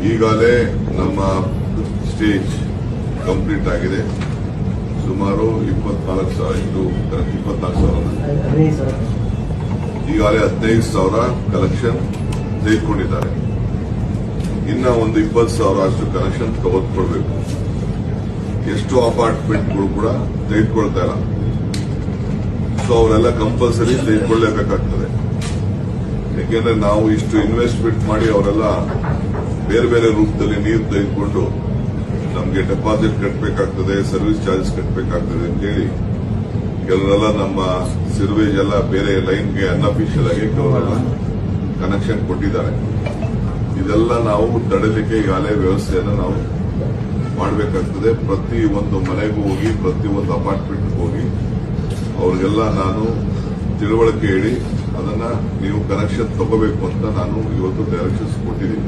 ಈಗಾಗಲೇ ನಮ್ಮ stage complete ಆಗಿದೆ. ಸುಮಾರು 24,000 ಈಗಾಗಲೇ 15,000 ಕಲೆಕ್ಷನ್ ತೆಗೆದುಕೊಂಡಿದ್ದಾರೆ. ಇನ್ನ ಒಂದು 20,000 ಅಷ್ಟು ಕಲೆಕ್ಷನ್ ತೆಗೆದುಕೊಳ್ಬೇಕು. ಎಷ್ಟು ಅಪಾರ್ಟ್ಮೆಂಟ್ಗಳು ಕೂಡ ತೆಗೆದುಕೊಳ್ತಾ ಇಲ್ಲ. ಸೊ ಅವರೆಲ್ಲ ಕಂಪಲ್ಸರಿ ತೆಗೆದುಕೊಳ್ಳಲೇಬೇಕಾಗ್ತದೆ. ಯಾಕೆಂದ್ರೆ ನಾವು ಇಷ್ಟು ಇನ್ವೆಸ್ಟ್ಮೆಂಟ್ ಮಾಡಿ ಅವರೆಲ್ಲ ಬೇರೆ ಬೇರೆ ರೂಪದಲ್ಲಿ ನೀರು ತೆಗೆದುಕೊಂಡು ನಮಗೆ ಡೆಪಾಸಿಟ್ ಕಟ್ಟಬೇಕಾಗ್ತದೆ, ಸರ್ವಿಸ್ ಚಾರ್ಜಸ್ ಕಟ್ಟಬೇಕಾಗ್ತದೆ ಅಂತೇಳಿ ಕೆಲವರೆಲ್ಲ ನಮ್ಮ ಸಿರ್ವೇಜ್ ಎಲ್ಲ ಬೇರೆ ಲೈನ್ಗೆ ಅನ್ಅಫಿಷಿಯಲ್ ಆಗಿ ಕೆಲವರೆಲ್ಲ ಕನೆಕ್ಷನ್ ಕೊಟ್ಟಿದ್ದಾರೆ. ಇದೆಲ್ಲ ನಾವು ತಡೆಯಲಿಕ್ಕೆ ಈಗಾಗಲೇ ವ್ಯವಸ್ಥೆಯನ್ನು ನಾವು ಮಾಡಬೇಕಾಗ್ತದೆ. ಪ್ರತಿ ಒಂದು ಮನೆಗೂ ಹೋಗಿ, ಪ್ರತಿ ಒಂದು ಅಪಾರ್ಟ್ಮೆಂಟ್ಗೂ ಹೋಗಿ ಅವ್ರಿಗೆಲ್ಲ ನಾನು ತಿಳುವಳಿಕೆ ಹೇಳಿ ಅದನ್ನ ನೀವು ಕನೆಕ್ಷನ್ ತಗೋಬೇಕು ಅಂತ ನಾನು ಇವತ್ತು ಡೈರೆಕ್ಷನ್ಸ್ ಕೊಟ್ಟಿದ್ದೀನಿ.